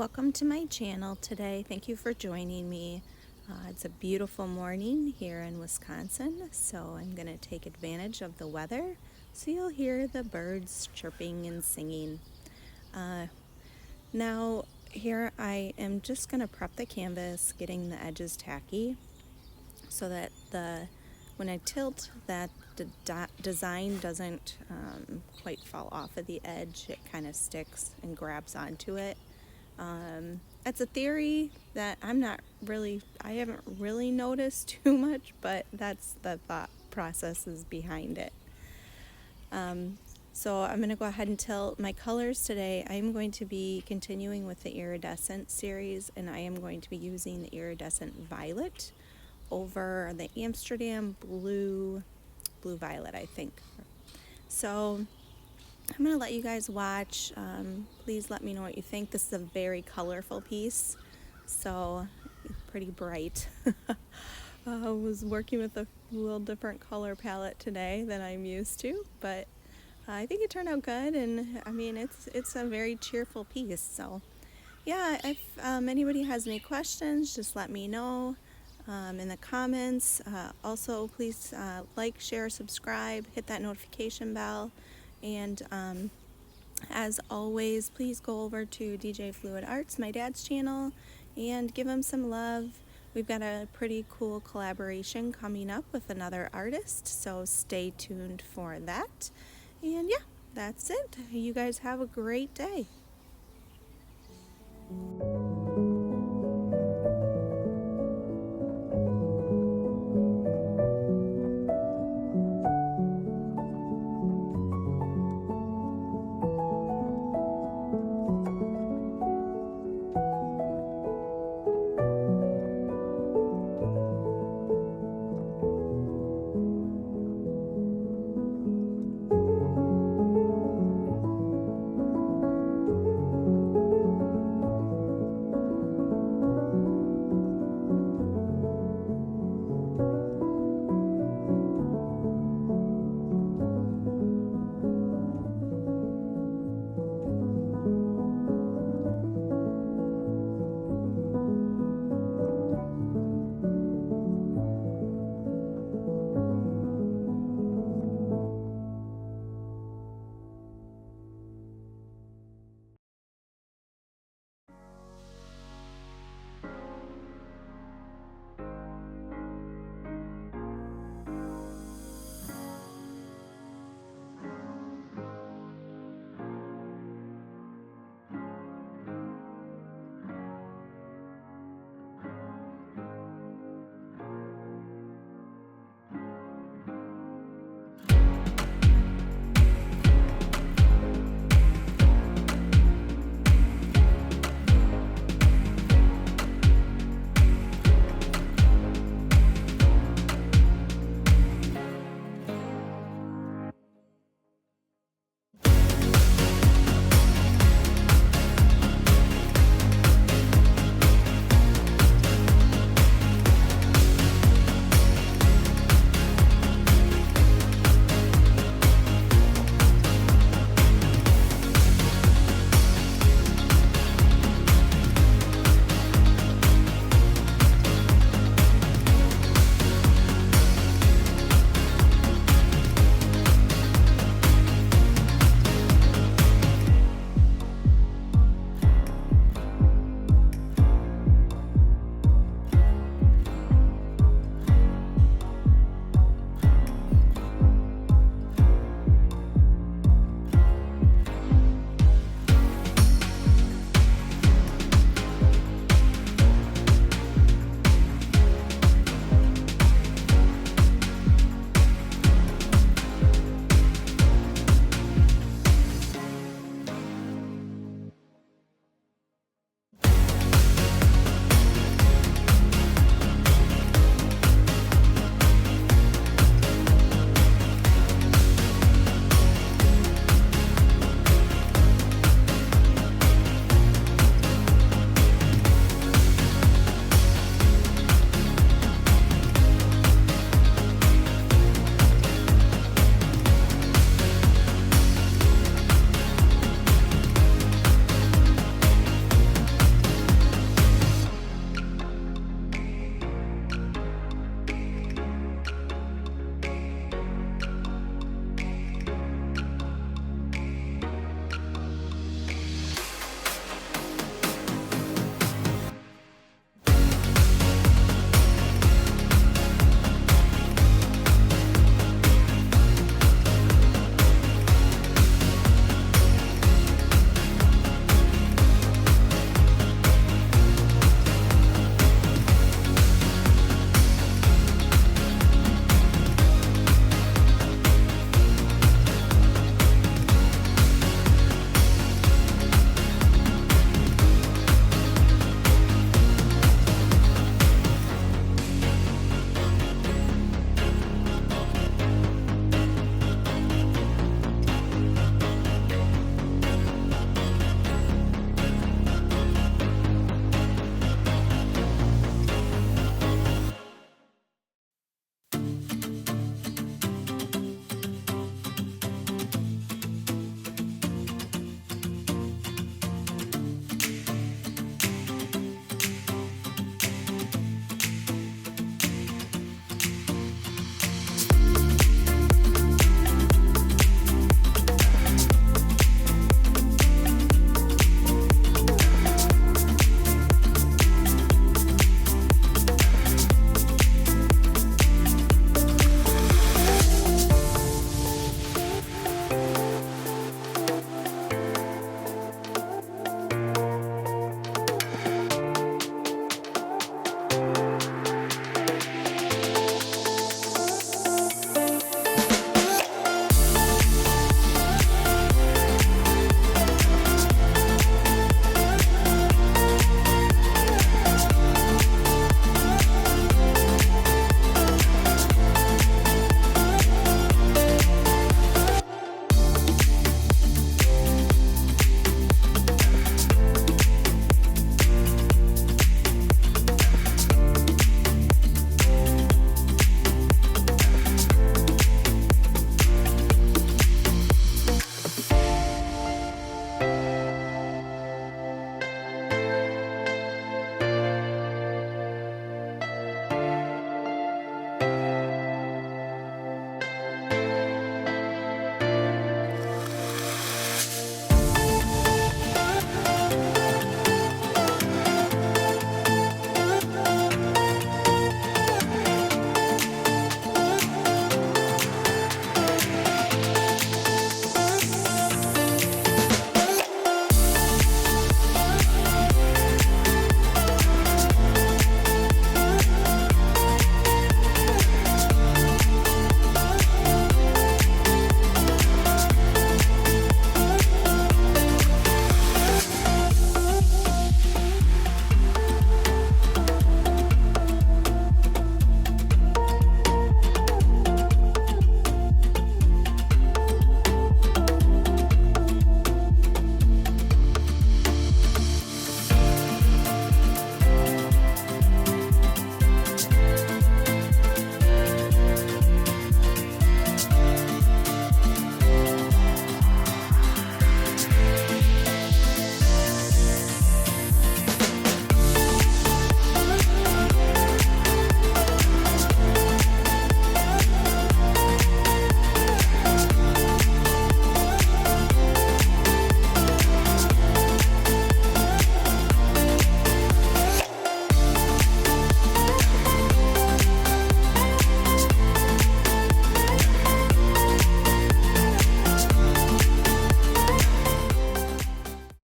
welcome to my channel today. Thank you for joining me. It's a beautiful morning here in Wisconsin, so I'm going to take advantage of the weather so you'll hear the birds chirping and singing. Now here I am just going to prep the canvas, getting the edges tacky so that when I tilt that the design doesn't quite fall off of the edge. It kind of sticks and grabs onto it. It's a theory that I haven't really noticed too much, but that's the thought processes behind it. So I'm going to go ahead and tilt my colors today. I'm going to be continuing with the Iridescent series, and I am going to be using the Iridescent Violet over the Amsterdam blue violet, I think. So I'm going to let you guys watch. Please let me know what you think. This is a very colorful piece, so pretty bright. I was working with a little different color palette today than I'm used to, but I think it turned out good, and I mean it's a very cheerful piece. So yeah, if anybody has any questions, just let me know in the comments. Also, please like, share, subscribe, hit that notification bell, and as always, please go over to DJ Fluid Arts, my dad's channel, and give him some love. We've got a pretty cool collaboration coming up with another artist, so stay tuned for that. And yeah, that's it. You guys have a great day.